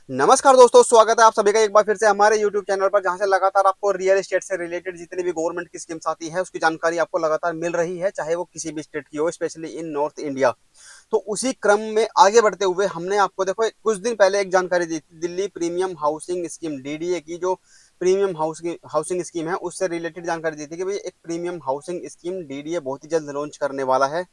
नमस्कार दोस्तों, स्वागत है आप सभी का एक बार फिर से हमारे YouTube चैनल पर, जहां से लगातार आपको रियल एस्टेट से रिलेटेड जितनी भी गवर्नमेंट की स्कीम्स आती है उसकी जानकारी आपको लगातार मिल रही है, चाहे वो किसी भी स्टेट की हो, स्पेशली इन नॉर्थ इंडिया। तो उसी क्रम में आगे बढ़ते हुए हमने आपको देखो कुछ दिन पहले एक जानकारी दी थी, Delhi premium housing scheme DDA की जो प्रीमियम हाउसिंग स्कीम है उससे रिलेटेड जानकारी दी थी कि भाई एक प्रीमियम हाउसिंग स्कीम डीडीए बहुत ही जल्द लॉन्च करने वाला है,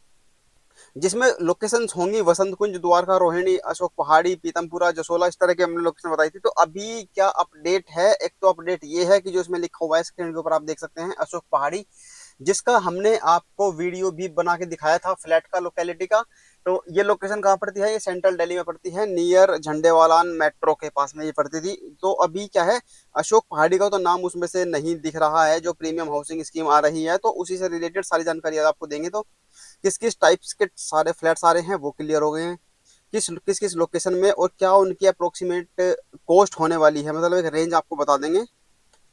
जिसमें लोकेशंस होंगी वसंत कुंज, द्वारका, रोहिणी, अशोक पहाड़ी, पीतमपुरा, जसोला, इस तरह के हमने लोकेशन बताई थी। तो अभी क्या अपडेट है, एक तो अपडेट ये है कि जो इसमें लिखा हुआ है स्क्रीन के ऊपर आप देख सकते हैं अशोक पहाड़ी, जिसका हमने आपको वीडियो भी बना के दिखाया था फ्लैट का, लोकेलिटी का। तो ये लोकेशन कहाँ पड़ती है, ये सेंट्रल दिल्ली में पड़ती है, नियर झंडेवालान मेट्रो के पास में ये पड़ती थी। तो अभी क्या है, अशोक पहाड़ी का तो नाम उसमें से नहीं दिख रहा है, जो प्रीमियम हाउसिंग स्कीम आ रही है तो उसी से रिलेटेड सारी जानकारी आपको देंगे। तो किस किस टाइप्स के सारे फ्लैट्स आ रहे हैं वो क्लियर हो गए हैं, किस किस किस लोकेशन में और क्या उनकी अप्रोक्सीमेट कॉस्ट होने वाली है, मतलब एक रेंज आपको बता देंगे।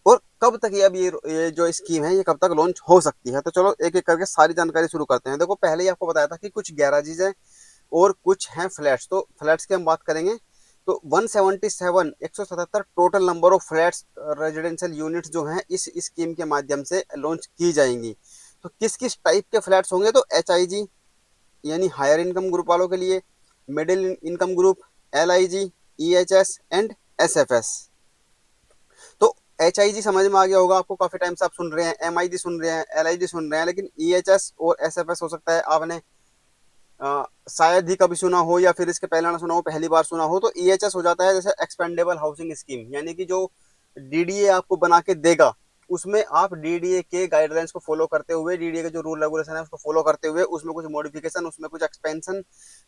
और कब तक ये अब ये जो स्कीम है ये कब तक लॉन्च हो सकती है। तो चलो एक एक करके सारी जानकारी शुरू करते हैं। देखो, पहले ही आपको बताया था कि कुछ गैराजेज हैं और कुछ हैं फ्लैट्स। तो फ्लैट्स की हम बात करेंगे तो 177 177 total number of flats residential units जो हैं इस स्कीम के माध्यम से लॉन्च की जाएंगी। तो किस किस टाइप के फ्लैट्स होंगे, तो एच आई जी यानी हायर इनकम ग्रुप वालों के लिए, middle income group, L I G, E H S and S F S. तो एच आई जी समझ में आ गया होगा आपको, काफी टाइम से आप सुन रहे हैं, एम आई जी सुन रहे हैं, एल आई जी सुन रहे हैं, लेकिन ई एच एस और एस एफ एस हो सकता है आपने शायद ही कभी सुना हो या फिर इसके पहले ना सुना हो, पहली बार सुना हो। तो ई एच एस हो जाता है जैसे एक्सपेंडेबल हाउसिंग स्कीम, यानी कि जो डीडीए आपको बना के देगा उसमें आप डीडीए के गाइडलाइंस को फॉलो करते हुए, डीडीए के जो रूल रेगुलेशन है उसको फॉलो करते हुए उसमें कुछ मॉडिफिकेशन, उसमें कुछ एक्सपेंशन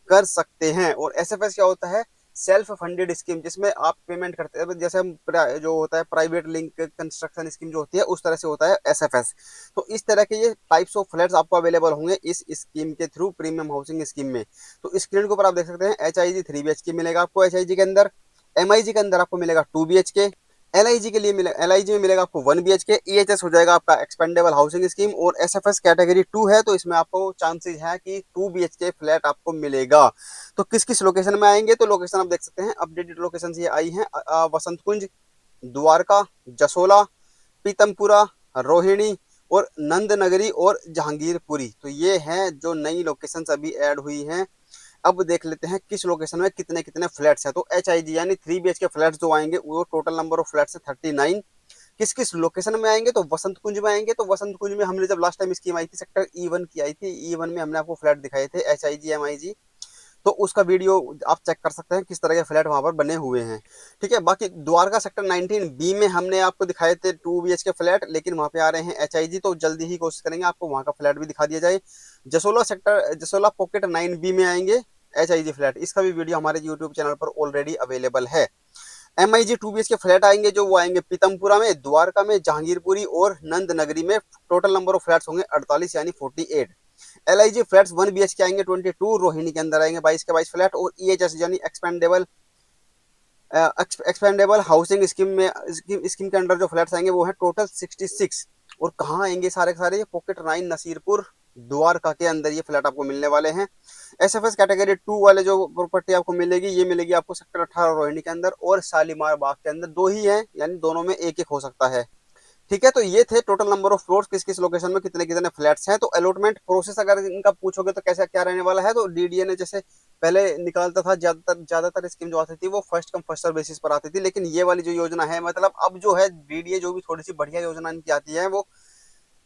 कर सकते हैं। और एसएफएस क्या होता है, सेल्फ फंडेड स्कीम, जिसमें आप पेमेंट करते हैं, जैसे हम जो होता है प्राइवेट लिंक कंस्ट्रक्शन स्कीम जो होती है उस तरह से होता है एसएफएस। तो इस तरह के ये टाइप्स ऑफ फ्लैट्स आपको अवेलेबल होंगे इस स्कीम के थ्रू, प्रीमियम हाउसिंग स्कीम में। तो स्क्रीन के ऊपर आप देख सकते हैं एच आई जी 3 BHK मिलेगा आपको एच आई जी के अंदर, एम आई जी के अंदर आपको मिलेगा 2 BHK, एल आई जी के लिए मिलेगा, एल आई जी में मिलेगा आपको 1 BHK, ई एच एस हो जाएगा आपका एक्सपेंडेबल हाउसिंग स्कीम, और एस एफ एस कैटेगरी 2 है तो इसमें आपको चांसेस है कि 2 BHK फ्लैट आपको मिलेगा। तो किस किस लोकेशन में आएंगे, तो लोकेशन आप देख सकते हैं, अपडेटेड लोकेशन ये आई है, वसंत कुंज, द्वारका, जसोला, पीतमपुरा, रोहिणी और नंद नगरी और जहांगीरपुरी। तो ये हैं जो नई लोकेशंस अभी ऐड हुई हैं। अब देख लेते हैं किस लोकेशन में कितने कितने फ्लैट्स हैं। तो एच आई जी यानी 3 BHK फ्लैट्स जो आएंगे वो टोटल नंबर ऑफ फ्लैट्स है 39। किस किस लोकेशन में आएंगे, तो वसंत कुंज में आएंगे। तो वसंत कुंज में हमने जब लास्ट टाइम स्कीम आई थी सेक्टर E1 की आई थी, E1 में हमने आपको फ्लैट दिखाए थे एच आई जी एम आई जी, तो उसका वीडियो आप चेक कर सकते हैं किस तरह के फ्लैट वहां पर बने हुए हैं। ठीक है, बाकी द्वारका सेक्टर 19B में हमने आपको दिखाए थे 2 BHK फ्लैट, लेकिन वहां पे आ रहे हैं एच आई जी, तो जल्दी ही कोशिश करेंगे आपको वहां का फ्लैट भी दिखा दिया जाए। जसोला पॉकेट 9B में आएंगे एच आई जी फ्लैट, इसका भी वीडियो हमारे यूट्यूब चैनल पर ऑलरेडी अवेलेबल है। एम आई जी 2 BHK फ्लैट आएंगे जो वो आएंगे पीतमपुरा में, द्वारका में, जहांगीरपुरी और नंद नगरी में। टोटल नंबर ऑफ फ्लैट्स होंगे 48 यानी 48। L I G flats 1 BHK आएंगे 22, रोहिणी के अंदर आएंगे 22 के 22 फ्लैट, और ई एच एस यानी एक्सपेंडेबल हाउसिंग स्कीम में स्कीम के अंडर जो फ्लैट्स आएंगे वो है टोटल 66। और कहाँ आएंगे सारे के सारे, पॉकेट 9 नसीरपुर द्वारका के अंदर ये फ्लैट आपको मिलने वाले हैं। एस एफ एस कैटेगरी 2 वाले जो प्रॉपर्टी आपको मिलेगी ये मिलेगी आपको सेक्टर 18 रोहिणी के अंदर और शालीमार बाग के अंदर, दो ही है यानी दोनों में एक एक हो सकता है। ठीक है, तो ये थे टोटल नंबर ऑफ फ्लोर्स, किस किस लोकेशन में कितने कितने फ्लैट्स हैं। तो अलॉटमेंट प्रोसेस अगर इनका पूछोगे तो कैसा क्या रहने वाला है, तो डीडीए ने जैसे पहले निकालता था, ज्यादातर स्कीम जो आती थी वो first come first serve basis पर आती थी, लेकिन ये वाली जो योजना है, मतलब अब जो है डीडीए जो भी थोड़ी सी बढ़िया योजना इनकी आती है वो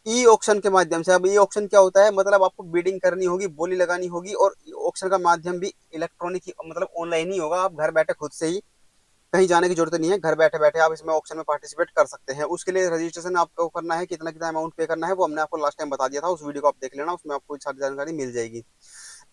ई ऑक्शन के माध्यम से। अब ई ऑक्शन क्या होता है, मतलब आपको बिडिंग करनी होगी, बोली लगानी होगी, और ऑक्शन का माध्यम भी इलेक्ट्रॉनिक मतलब ऑनलाइन ही होगा, आप घर बैठे खुद से ही, कहीं जाने की जरूरत नहीं है, घर बैठे बैठे आप इसमें ऑप्शन में पार्टिसिपेट कर सकते हैं। उसके लिए रजिस्ट्रेशन आपको करना है, कितना कितना अमाउंट पे करना है वो हमने आपको लास्ट टाइम बता दिया था, उस वीडियो को आप देख लेना, उसमें आपको सारी जानकारी मिल जाएगी।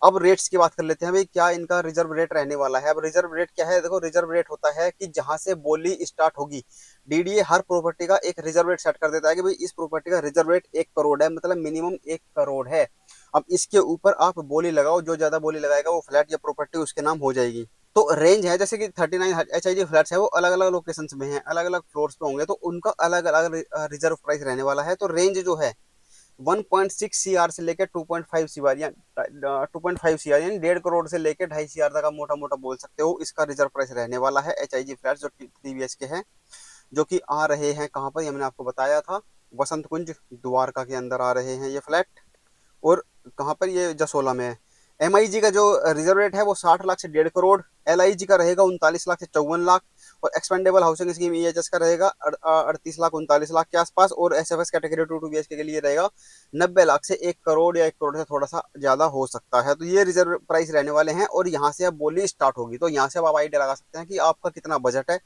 अब रेट्स की बात कर लेते हैं भाई, क्या इनका रिजर्व रेट रहने वाला है। अब रिजर्व रेट क्या है, देखो रिजर्व रेट होता है कि जहां से बोली स्टार्ट होगी, डीडीए हर प्रॉपर्टी का एक रिजर्व रेट सेट कर देता है कि भाई इस प्रॉपर्टी का रिजर्व रेट 1 करोड़ है, मतलब मिनिमम 1 करोड़ है। अब इसके ऊपर आप बोली लगाओ, जो ज्यादा बोली लगाएगा वो फ्लैट या प्रॉपर्टी उसके नाम हो जाएगी। तो रेंज है जैसे कि 39 एच आई जी फ्लैट्स है वो अलग अलग लोकेशन में है, अलग अलग फ्लोर्स पे होंगे, तो उनका अलग अलग रिजर्व प्राइस रहने वाला है। तो रेंज जो है 1.6 सीआर से लेकर 2.5 सीआर या 2.5 सीआर यानी 1.5 करोड़ से लेकर 2.5 सीआर तक आप मोटा मोटा बोल सकते हो इसका रिजर्व प्राइस रहने वाला है। HIG फ्लैट जो 3 BHK के हैं, जो कि आ रहे हैं कहाँ पर, ये मैंने आपको बताया था, वसंत कुंज द्वारका के अंदर आ रहे हैं ये फ्लैट। और कहाँ पर, ये जसोला में है। MIG का जो रिजर्व रेट है वो 60 लाख से 1.5 करोड़, LIG का रहेगा 39 लाख से 54 लाख, और एक्सपेंडेबल हाउसिंग स्कीम EHS का रहेगा 38 लाख 39 लाख के आसपास, और SFS कैटेगरी 2 BHK के लिए रहेगा 90 लाख से 1 करोड़ या 1 करोड़ से थोड़ा सा ज्यादा हो सकता है। तो ये रिजर्व प्राइस रहने वाले हैं, और यहाँ से अब बोली स्टार्ट होगी। तो यहाँ से अब आप आइडिया लगा सकते हैं कि आपका कितना बजट है।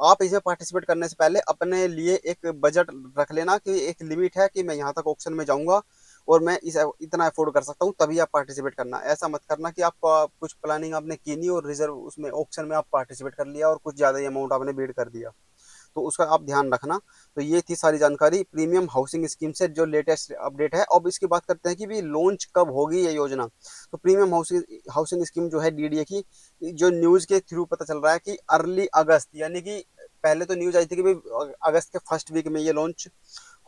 आप इसमें पार्टिसिपेट करने से पहले अपने लिए एक बजट रख लेना कि एक लिमिट है कि मैं यहाँ तक ऑक्शन में जाऊंगा और मैं इस इतना अफोर्ड कर सकता हूँ, तभी आप पार्टिसिपेट करना। ऐसा मत करना कि आपको कुछ प्लानिंग आपने की नहीं और रिजर्व उसमें ऑक्शन में आप पार्टिसिपेट कर लिया और कुछ ज्यादा ही अमाउंट आपने बीड कर दिया, तो उसका आप ध्यान रखना। तो ये थी सारी जानकारी प्रीमियम हाउसिंग स्कीम से जो लेटेस्ट अपडेट है। अब इसकी बात करते हैं कि भी लॉन्च कब होगी ये योजना। तो प्रीमियम हाउसिंग हाउसिंग स्कीम जो है DDA की, जो न्यूज के थ्रू पता चल रहा है कि अर्ली अगस्त, यानी कि पहले तो न्यूज आई थी कि भाई अगस्त के फर्स्ट वीक में ये लॉन्च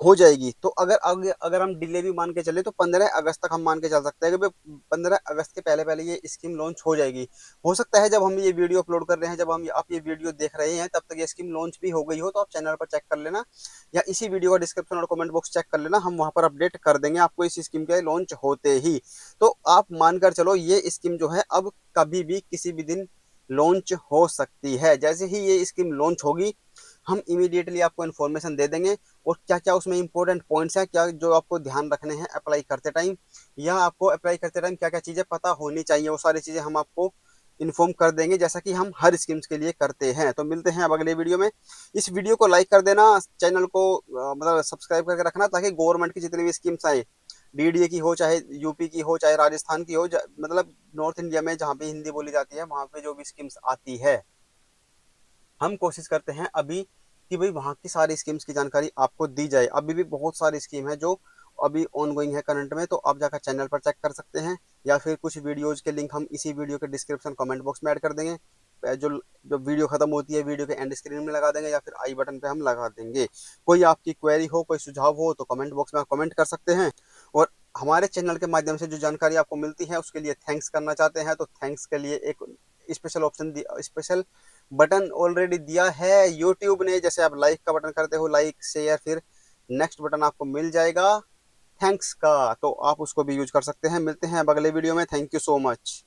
हो जाएगी। तो अगर हम डिले भी मान के चले तो 15 अगस्त तक हम मान के चल सकते हैं कि 15 अगस्त के पहले पहले ये स्कीम लॉन्च हो जाएगी। हो सकता है जब हम ये वीडियो अपलोड कर रहे हैं, जब हम आप ये वीडियो देख रहे हैं, तब तक ये स्कीम लॉन्च भी हो गई हो। तो आप चैनल पर चेक कर लेना या इसी वीडियो का डिस्क्रिप्शन और कमेंट बॉक्स चेक कर लेना, हम वहां पर अपडेट कर देंगे आपको इस स्कीम के लॉन्च होते ही। तो आप मानकर चलो ये स्कीम जो है अब कभी भी किसी भी दिन लॉन्च हो सकती है। जैसे ही ये स्कीम लॉन्च होगी हम इमीडिएटली आपको इन्फॉर्मेशन दे देंगे, और क्या क्या उसमें इंपॉर्टेंट पॉइंट्स हैं, क्या जो आपको ध्यान रखने हैं अप्लाई करते टाइम, या आपको अप्लाई करते टाइम क्या क्या चीज़ें पता होनी चाहिए, वो सारी चीज़ें हम आपको इन्फॉर्म कर देंगे, जैसा कि हम हर स्कीम्स के लिए करते हैं। तो मिलते हैं अब अगले वीडियो में। इस वीडियो को लाइक कर देना, चैनल को मतलब सब्सक्राइब करके रखना, ताकि गवर्नमेंट की जितनी भी स्कीम्स आए, DDA की हो, चाहे यूपी की हो, चाहे राजस्थान की हो, मतलब नॉर्थ इंडिया में जहाँ भी हिंदी बोली जाती है वहाँ पे जो भी स्कीम्स आती है, हम कोशिश करते हैं अभी कि भाई वहाँ की सारी स्कीम्स की जानकारी आपको दी जाए। अभी भी बहुत सारी स्कीम है जो अभी ऑन गोइंग है करंट में, तो आप जाकर चैनल पर चेक कर सकते हैं, या फिर कुछ वीडियोज के लिंक हम इसी वीडियो के डिस्क्रिप्शन कमेंट बॉक्स में ऐड कर देंगे। जो जो वीडियो खत्म होती है वीडियो के एंड स्क्रीन में लगा देंगे, या फिर आई बटन पे हम लगा देंगे। कोई आपकी क्वेरी हो, कोई सुझाव हो, तो कमेंट बॉक्स में आप कमेंट कर सकते हैं। और हमारे चैनल के माध्यम से जो जानकारी आपको मिलती है उसके लिए थैंक्स करना चाहते हैं, तो थैंक्स के लिए एक स्पेशल बटन ऑलरेडी दिया है यूट्यूब ने। जैसे आप लाइक का बटन करते हो, लाइक शेयर, फिर नेक्स्ट बटन आपको मिल जाएगा थैंक्स का, तो आप उसको भी यूज कर सकते हैं। मिलते हैं अब अगले वीडियो में। Thank you so much.